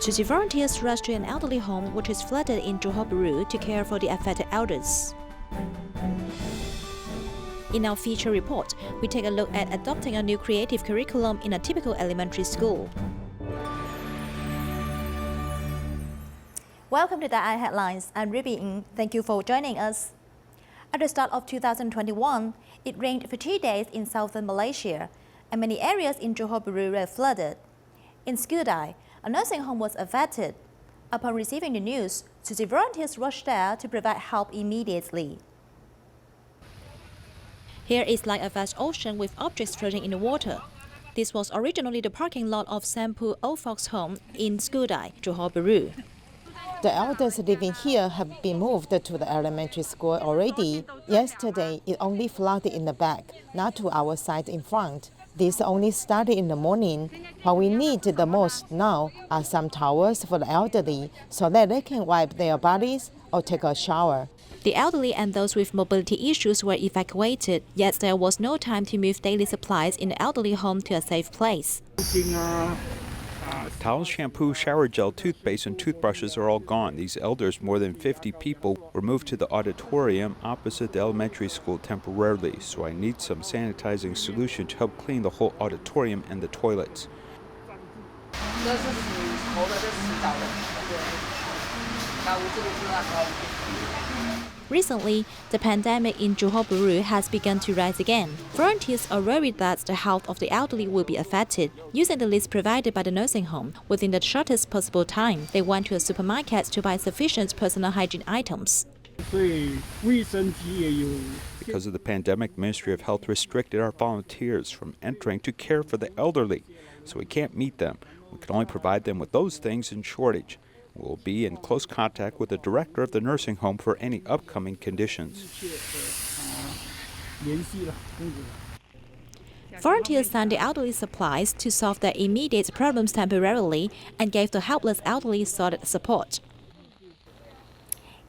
Tzu Chi volunteers rushed to an elderly home which is flooded in Johor Bahru to care for the affected elders. In our feature report, we take a look at adopting a new creative curriculum in a typical elementary school. Welcome to the Eye Headlines. I'm Ruby Ng. Thank you for joining us. At the start of 2021, it rained for 2 days in southern Malaysia, and many areas in Johor Bahru were flooded. In Skudai, a nursing home was affected. Upon receiving the news, Tzu Chi volunteers rushed there to provide help immediately. Here is like a vast ocean with objects floating in the water. This was originally the parking lot of Sampu Old Folks Home in Skudai, Johor Bahru. The elders living here have been moved to the elementary school already. Yesterday, it only flooded in the back, not to our side in front. This only started in the morning. What we need the most now are some towels for the elderly so that they can wipe their bodies or take a shower. The elderly and those with mobility issues were evacuated, yet there was no time to move daily supplies in the elderly home to a safe place. Towels, shampoo, shower gel, toothpaste, and toothbrushes are all gone. These elders, more than 50 people, were moved to the auditorium opposite the elementary school temporarily, so I need some sanitizing solution to help clean the whole auditorium and the toilets. Recently, the pandemic in Johor Bahru has begun to rise again. Volunteers are worried that the health of the elderly will be affected. Using the list provided by the nursing home, within the shortest possible time, they went to a supermarket to buy sufficient personal hygiene items. Because of the pandemic, the Ministry of Health restricted our volunteers from entering to care for the elderly, so we can't meet them. We can only provide them with those things in shortage. We'll be in close contact with the director of the nursing home for any upcoming conditions. Volunteers sent the elderly supplies to solve their immediate problems temporarily and gave the helpless elderly solid support.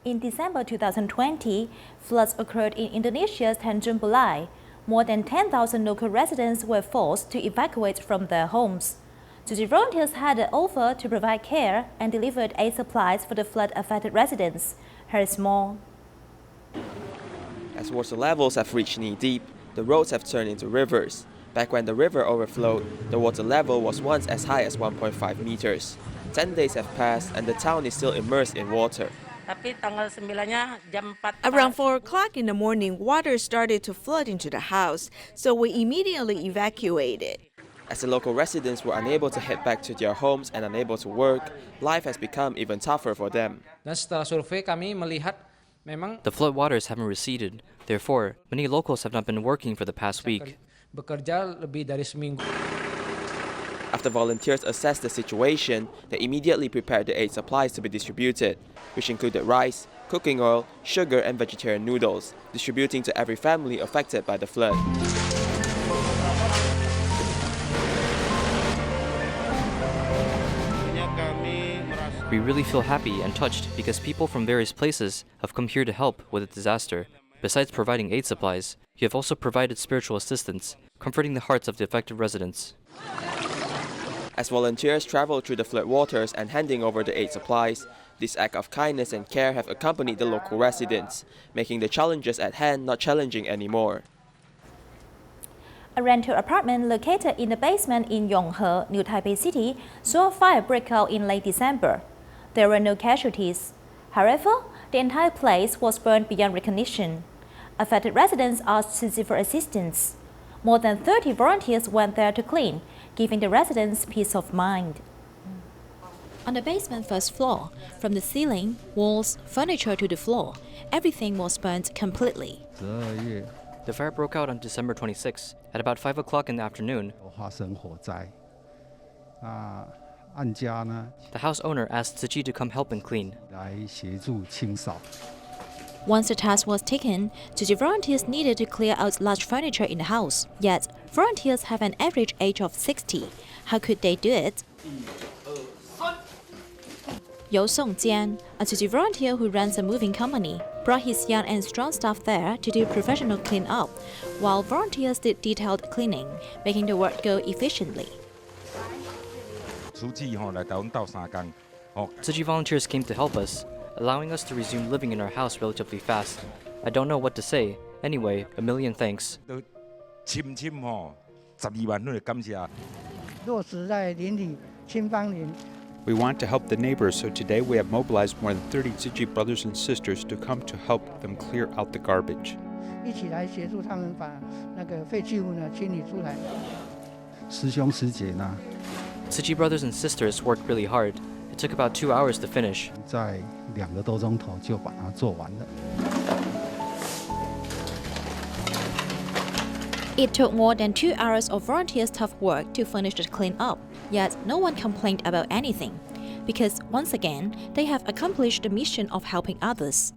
In December 2020, floods occurred in Indonesia's Tanjung Balai. More than 10,000 local residents were forced to evacuate from their homes. Tzu Chi volunteers headed over to provide care and delivered aid supplies for the flood-affected residents. Here's more. As water levels have reached knee-deep, the roads have turned into rivers. Back when the river overflowed, the water level was once as high as 1.5 meters. 10 days have passed and the town is still immersed in water. Around 4 o'clock in the morning, water started to flood into the house, so we immediately evacuated. As the local residents were unable to head back to their homes and unable to work, life has become even tougher for them. The flood waters haven't receded. Therefore, many locals have not been working for the past week. After volunteers assessed the situation, they immediately prepared the aid supplies to be distributed, which included rice, cooking oil, sugar, and vegetarian noodles, distributing to every family affected by the flood. We really feel happy and touched because people from various places have come here to help with the disaster. Besides providing aid supplies, you have also provided spiritual assistance, comforting the hearts of the affected residents. As volunteers travel through the flood waters and handing over the aid supplies, this act of kindness and care have accompanied the local residents, making the challenges at hand not challenging anymore. A rental apartment located in the basement in Yonghe, New Taipei City, saw a fire break out in late December. There were no casualties. However, the entire place was burned beyond recognition. Affected residents asked Tzu Chi for assistance. More than 30 volunteers went there to clean, giving the residents peace of mind. On the basement first floor, from the ceiling, walls, furniture to the floor, everything was burnt completely. The fire broke out on December 26 at about 5 o'clock in the afternoon. The house owner asked Tzu Chi to come help and clean. Once the task was taken, Tzu Chi volunteers needed to clear out large furniture in the house. Yet, volunteers have an average age of 60. How could they do it? Yu Songjian, a Tzu Chi volunteer who runs a moving company, brought his young and strong staff there to do professional clean-up, while volunteers did detailed cleaning, making the work go efficiently. Tzu Chi volunteers came to help us, allowing us to resume living in our house relatively fast. I don't know what to say. Anyway, a million thanks. We want to help the neighbors, so today we have mobilized more than 30 Tzu Chi brothers and sisters to come to help them clear out the garbage. Tzu Chi brothers and sisters worked really hard. It took about 2 hours to finish. It took more than 2 hours of volunteers' tough work to finish the clean-up, yet no one complained about anything, because once again, they have accomplished the mission of helping others.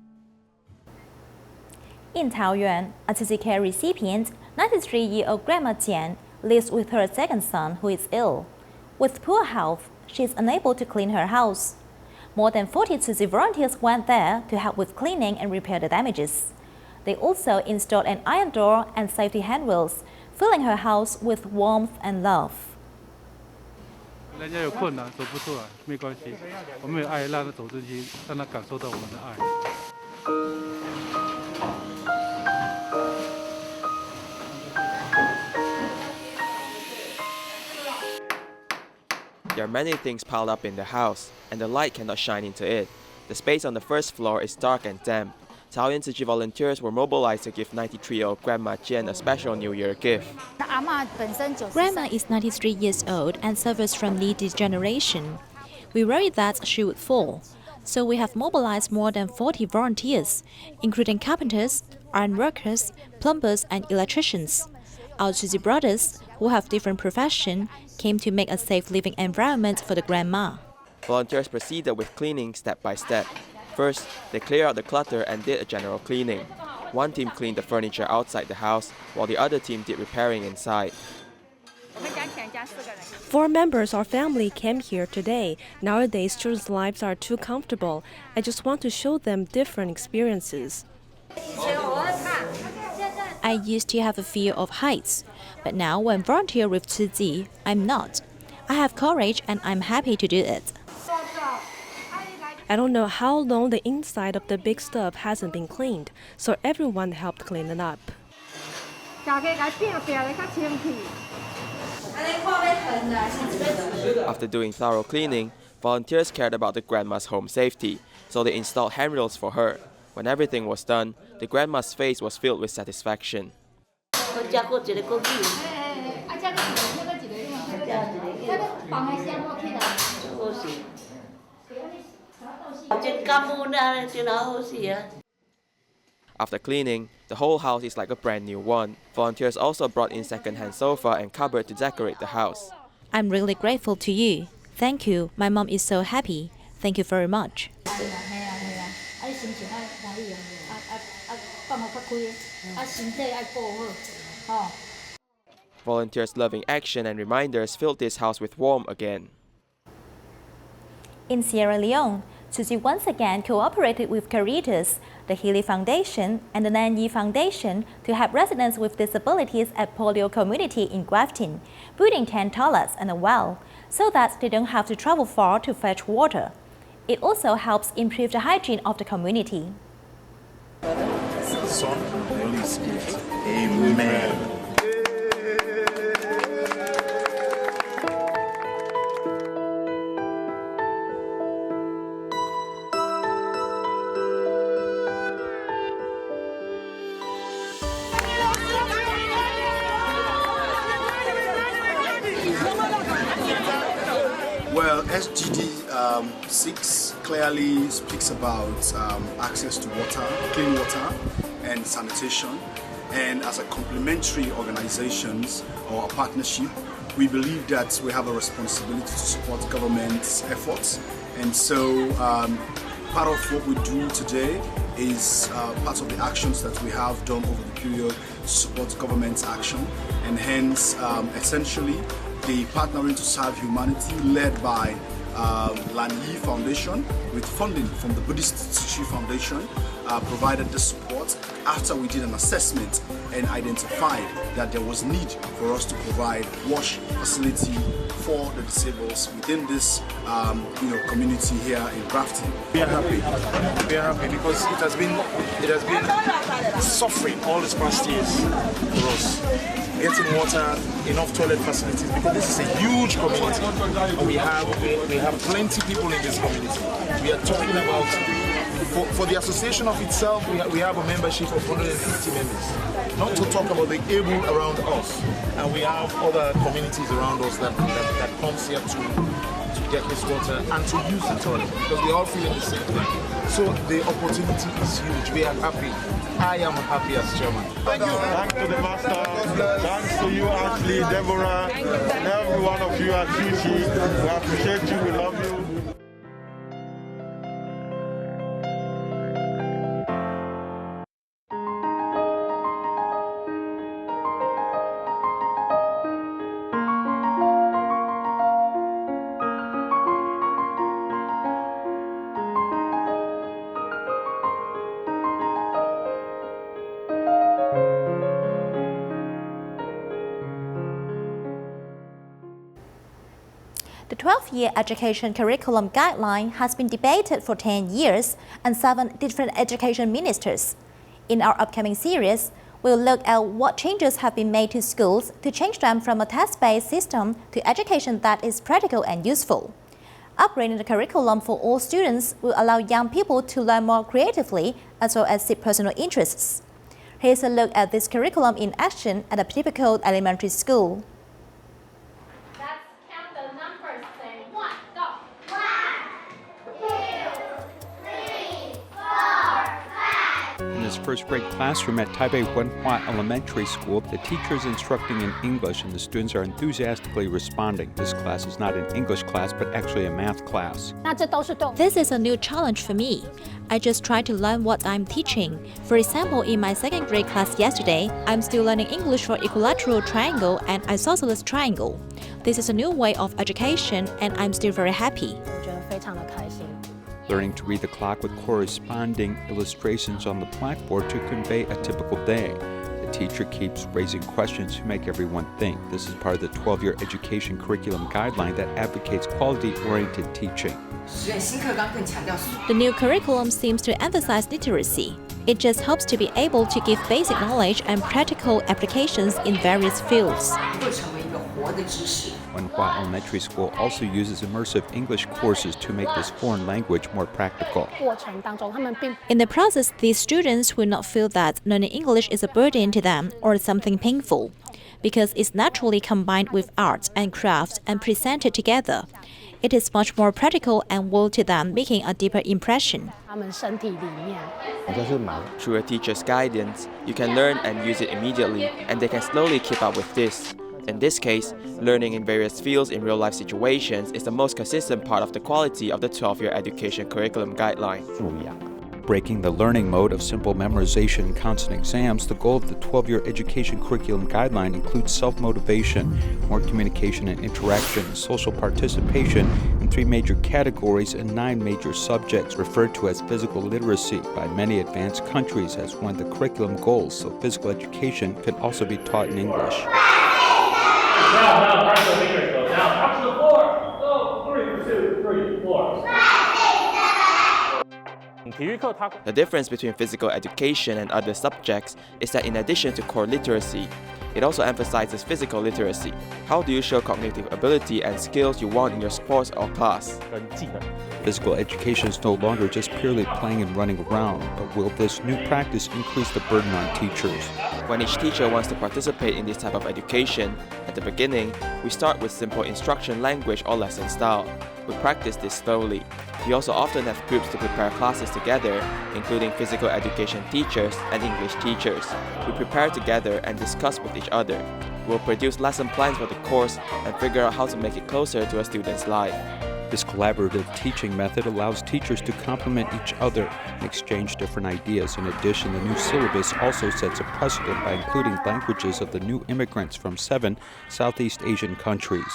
In Taoyuan, a Tzu Chi care recipient, 93-year-old Grandma Jian, lives with her second son who is ill. With poor health, she is unable to clean her house. More than 40 Tzu Chi volunteers went there to help with cleaning and repair the damages. They also installed an iron door and safety handrails, filling her house with warmth and love. There are many things piled up in the house, and the light cannot shine into it. The space on the first floor is dark and damp. Taoyuan Tzu Chi volunteers were mobilized to give 93-year-old Grandma Jian a special New Year gift. Grandma is 93 years old and suffers from knee degeneration. We worried that she would fall, so we have mobilized more than 40 volunteers, including carpenters, iron workers, plumbers, and electricians. Our Tzu Chi brothers, who have different professions, came to make a safe living environment for the grandma. Volunteers proceeded with cleaning step by step. First, they cleared out the clutter and did a general cleaning. One team cleaned the furniture outside the house, while the other team did repairing inside. 4 members of our family came here today. Nowadays, children's lives are too comfortable. I just want to show them different experiences. I used to have a fear of heights, but now when volunteer with Tzu Chi, I'm not. I have courage and I'm happy to do it. I don't know how long the inside of the big stove hasn't been cleaned, so everyone helped clean it up. After doing thorough cleaning, volunteers cared about the grandma's home safety, so they installed handrails for her. When everything was done, the grandma's face was filled with satisfaction. After cleaning, the whole house is like a brand new one. Volunteers also brought in second-hand sofa and cupboard to decorate the house. I'm really grateful to you. Thank you. My mom is so happy. Thank you very much. Volunteers' loving action and reminders filled this house with warmth again. In Sierra Leone, Tzu Chi once again cooperated with Caritas, the Healy Foundation, and the Nanyi Foundation to help residents with disabilities at Polio community in Grafton, building 10 toilets and a well, so that they don't have to travel far to fetch water. It also helps improve the hygiene of the community. Son, Holy Spirit. Amen. Well, SGD 6 clearly speaks about access to water, clean water, and sanitation. And as a complementary organizations or a partnership, we believe that we have a responsibility to support government's efforts. And so part of what we do today is part of the actions that we have done over the period to support government's action. And hence, essentially, the Partnering to Serve Humanity led by Lanyi Foundation with funding from the Buddhist Tzu Chi Foundation provided the support after we did an assessment and identified that there was need for us to provide wash facility for the disabled within this community here in Grafton. We are happy. We are happy because it has been suffering all these past years for us. Getting water, enough toilet facilities, because this is a huge community and we have plenty of people in this community. We are talking about, for the association of itself, we have a membership of 150 members. Not to talk about the able around us, and we have other communities around us that comes here to get this water and to use the toilet, because we all feel the same thing. So the opportunity is huge. We are happy. I am happy as chairman. Thank you. Thanks to the master. Thanks to you, Ashley, Deborah, and every one of you at Tzu Chi. We appreciate you. We love you. The 12-year education curriculum guideline has been debated for 10 years and 7 different education ministers. In our upcoming series, we'll look at what changes have been made to schools to change them from a test-based system to education that is practical and useful. Upgrading the curriculum for all students will allow young people to learn more creatively as well as seek personal interests. Here's a look at this curriculum in action at a typical elementary school. In this first grade classroom at Taipei Wenhua Elementary School, the teacher is instructing in English and the students are enthusiastically responding. This class is not an English class, but actually a math class. This is a new challenge for me. I just try to learn what I'm teaching. For example, in my second grade class yesterday, I'm still learning English for equilateral triangle and isosceles triangle. This is a new way of education and I'm still very happy. Learning to read the clock with corresponding illustrations on the blackboard to convey a typical day. The teacher keeps raising questions to make everyone think. This is part of the 12-year education curriculum guideline that advocates quality-oriented teaching. The new curriculum seems to emphasize literacy. It just hopes to be able to give basic knowledge and practical applications in various fields. Wenhua Elementary School also uses immersive English courses to make this foreign language more practical. In the process, these students will not feel that learning English is a burden to them or something painful, because it's naturally combined with art and craft and presented together. It is much more practical and will to them, making a deeper impression. Through a teacher's guidance, you can learn and use it immediately, and they can slowly keep up with this. In this case, learning in various fields in real-life situations is the most consistent part of the quality of the 12-year education curriculum guideline. Breaking the learning mode of simple memorization and constant exams, the goal of the 12-year education curriculum guideline includes self-motivation, more communication and interaction, social participation in 3 major categories and 9 major subjects, referred to as physical literacy by many advanced countries as one of the curriculum goals, so physical education can also be taught in English. Now, press the fingers go down. Up to the floor. Go. 3, 2, 3, 4. The difference between physical education and other subjects is that in addition to core literacy, it also emphasizes physical literacy. How do you show cognitive ability and skills you want in your sports or class? Physical education is no longer just purely playing and running around, but will this new practice increase the burden on teachers? When each teacher wants to participate in this type of education, at the beginning, we start with simple instruction language or lesson style. We practice this slowly. We also often have groups to prepare classes together, including physical education teachers and English teachers. We prepare together and discuss with each other. We'll produce lesson plans for the course and figure out how to make it closer to a student's life. This collaborative teaching method allows teachers to complement each other and exchange different ideas. In addition, the new syllabus also sets a precedent by including languages of the new immigrants from 7 Southeast Asian countries.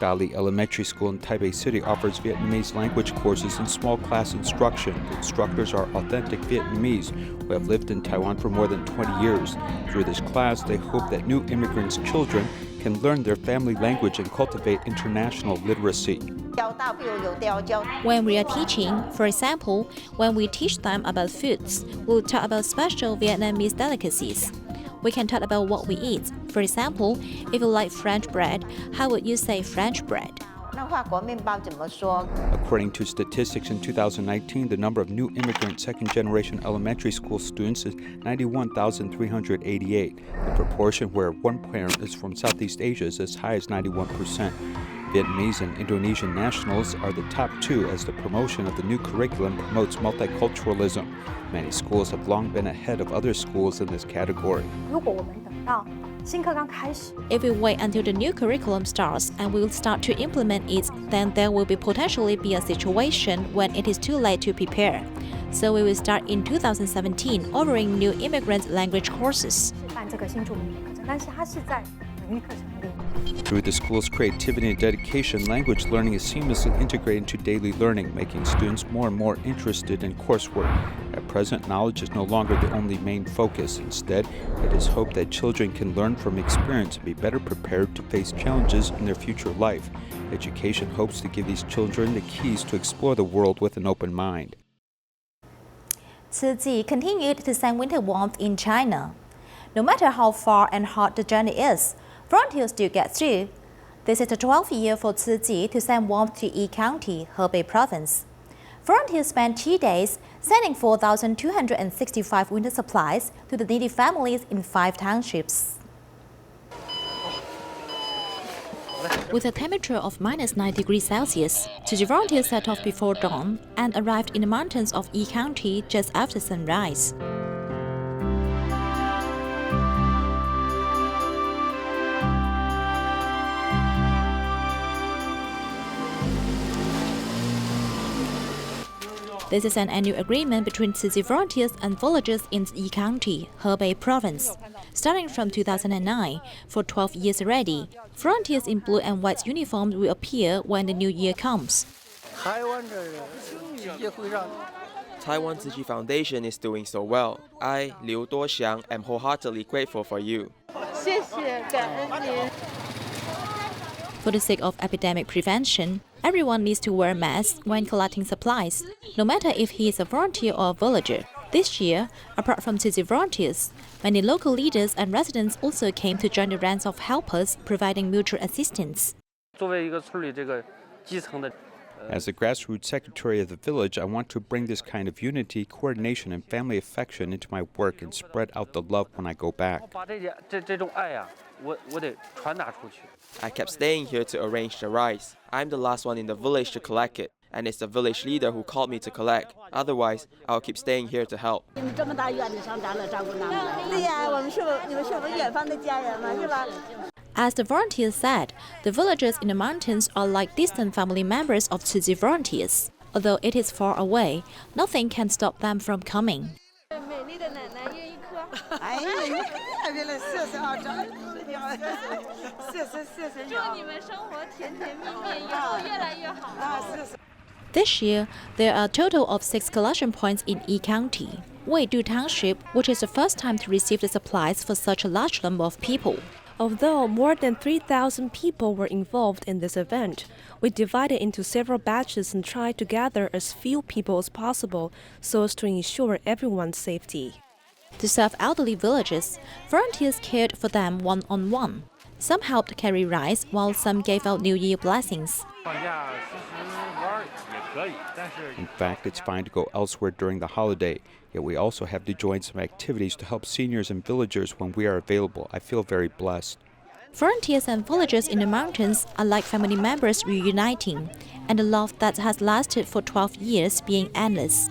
Dali Elementary School in Taipei City offers Vietnamese language courses and small class instruction. The instructors are authentic Vietnamese who have lived in Taiwan for more than 20 years. Through this class, they hope that new immigrants' children can learn their family language and cultivate international literacy. When we are teaching, for example, when we teach them about foods, we'll talk about special Vietnamese delicacies. We can talk about what we eat. For example, if you like French bread, how would you say French bread? According to statistics in 2019, the number of new immigrant second-generation elementary school students is 91,388. The proportion where one parent is from Southeast Asia is as high as 91%. Vietnamese and Indonesian nationals are the top two as the promotion of the new curriculum promotes multiculturalism. Many schools have long been ahead of other schools in this category. If we wait until the new curriculum starts and we will start to implement it, then there will potentially be a situation when it is too late to prepare. So we will start in 2017 offering new immigrant language courses. Through the school's creativity and dedication, language learning is seamlessly integrated into daily learning, making students more and more interested in coursework. At present, knowledge is no longer the only main focus. Instead, it is hoped that children can learn from experience and be better prepared to face challenges in their future life. Education hopes to give these children the keys to explore the world with an open mind. Tzu Chi continued to send winter warmth in China. No matter how far and hard the journey is, volunteers still get through. This is the 12th year for Tzu Chi to send warmth to Yi County, Hebei Province. Volunteers spent 2 days sending 4,265 winter supplies to the needy families in 5 townships. With a temperature of -9 degrees Celsius, Tzu Chi volunteers set off before dawn and arrived in the mountains of Yi County just after sunrise. This is an annual agreement between Tzu Chi volunteers and villagers in Yi County, Hebei Province. Starting from 2009, for 12 years already, volunteers in blue and white uniforms will appear when the new year comes. Taiwan Tzu Chi Foundation is doing so well. I, Liu Duoxiang, am wholeheartedly grateful for you. For the sake of epidemic prevention, everyone needs to wear masks when collecting supplies, no matter if he is a volunteer or a villager. This year, apart from Tzu Chi volunteers, many local leaders and residents also came to join the ranks of helpers, providing mutual assistance. As the grassroots secretary of the village, I want to bring this kind of unity, coordination, and family affection into my work and spread out the love when I go back. I kept staying here to arrange the rice. I'm the last one in the village to collect it, and it's the village leader who called me to collect. Otherwise, I'll keep staying here to help. As the volunteers said, the villagers in the mountains are like distant family members of Tzu Chi volunteers. Although it is far away, nothing can stop them from coming. This year, there are a total of 6 collection points in Yi County. Weidu Township, which is the first time to receive the supplies for such a large number of people. Although more than 3,000 people were involved in this event, we divided into several batches and tried to gather as few people as possible so as to ensure everyone's safety. To serve elderly villagers, volunteers cared for them one-on-one. Some helped carry rice, while some gave out New Year blessings. In fact, it's fine to go elsewhere during the holiday, yet we also have to join some activities to help seniors and villagers when we are available. I feel very blessed. Volunteers and villagers in the mountains are like family members reuniting, and the love that has lasted for 12 years being endless.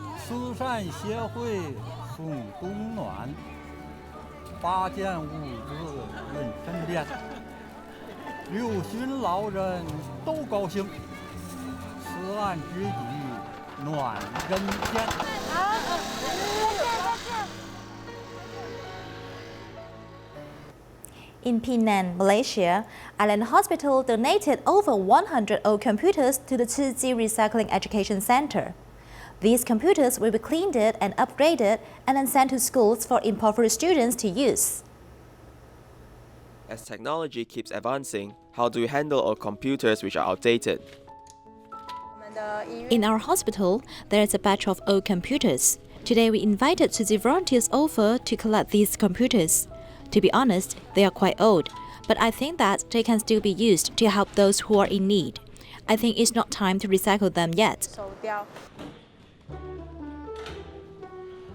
In Penang, Malaysia, Island Hospital donated over 100 old computers to the Tzu Chi Recycling Education Center. These computers will be cleaned and upgraded and then sent to schools for impoverished students to use. As technology keeps advancing, how do we handle old computers which are outdated? In our hospital, there is a batch of old computers. Today we invited Tzu Chi volunteers over to collect these computers. To be honest, they are quite old, but I think that they can still be used to help those who are in need. I think it's not time to recycle them yet.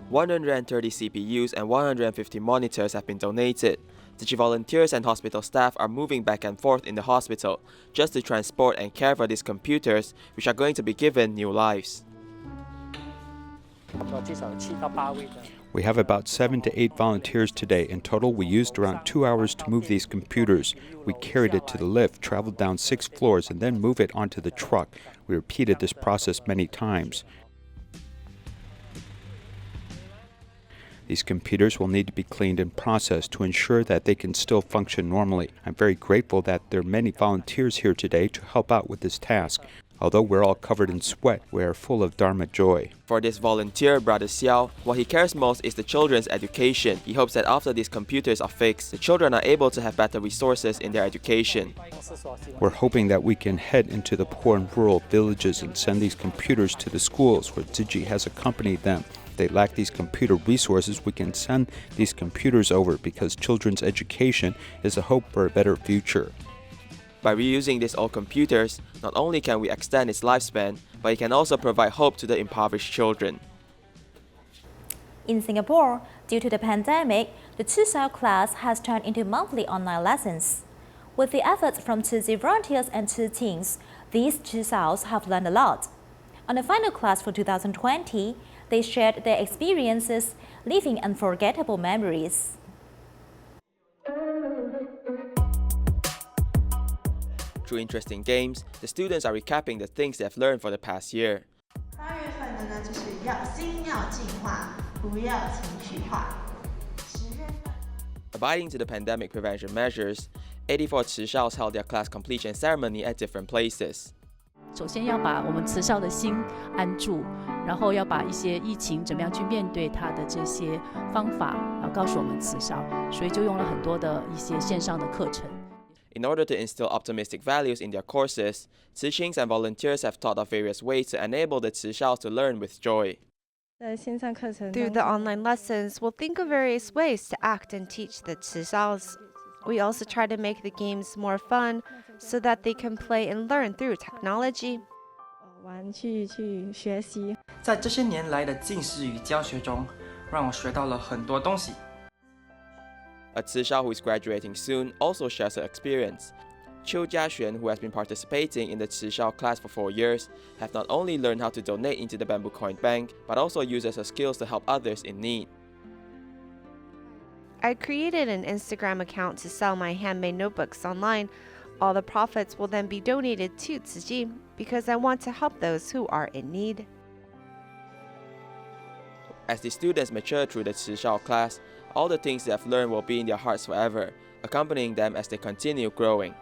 130 CPUs and 150 monitors have been donated. Tzu Chi volunteers and hospital staff are moving back and forth in the hospital just to transport and care for these computers, which are going to be given new lives. We have about 7 to 8 volunteers today. In total, we used around 2 hours to move these computers. We carried it to the lift, traveled down 6 floors, and then moved it onto the truck. We repeated this process many times. These computers will need to be cleaned and processed to ensure that they can still function normally. I'm very grateful that there are many volunteers here today to help out with this task. Although we're all covered in sweat, we are full of Dharma joy. For this volunteer, Brother Xiao, what he cares most is the children's education. He hopes that after these computers are fixed, the children are able to have better resources in their education. We're hoping that we can head into the poor and rural villages and send these computers to the schools where Tzu Chi has accompanied them. If they lack these computer resources, we can send these computers over because children's education is a hope for a better future. By reusing these old computers, not only can we extend its lifespan, but it can also provide hope to the impoverished children. In Singapore, due to the pandemic, the Tzu Chi class has turned into monthly online lessons. With the efforts from Tzu Chi volunteers and Tzu teens, these Tzu Chis have learned a lot. On the final class for 2020, they shared their experiences, leaving unforgettable memories. Through interesting games, the students are recapping the things they have learned for the past year. Abiding to the pandemic prevention measures, 84 Tzu Shaos held their class completion ceremony at different places. 首先要把我们慈少的心安住，然后要把一些疫情怎么样去面对它的这些方法，告诉我们慈少，所以就用了很多的一些线上的课程。 In order to instill optimistic values in their courses, Tzu Chings and volunteers have thought of various ways to enable the Tzu Shaos to learn with joy. Through the online lessons, we'll think of various ways to act and teach the Tzu Shaos. We also try to make the games more fun so that they can play and learn through technology. 在这些年来的近视与教学中，让我学到了很多东西。 A Tzu Shao who is graduating soon also shares her experience. Qiu Jiaxuan, who has been participating in the Tzu Shao class for 4 years, have not only learned how to donate into the Bamboo Coin Bank, but also uses her skills to help others in need. I created an Instagram account to sell my handmade notebooks online. All the profits will then be donated to Tzu Chi because I want to help those who are in need. As the students mature through the Tzu Shao class, all the things they have learned will be in their hearts forever, accompanying them as they continue growing.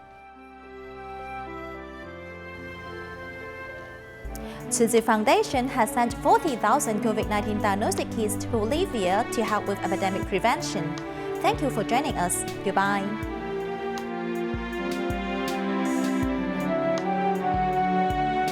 Tzu Chi Foundation has sent 40,000 COVID-19 diagnostic kits to Bolivia to help with epidemic prevention. Thank you for joining us. Goodbye.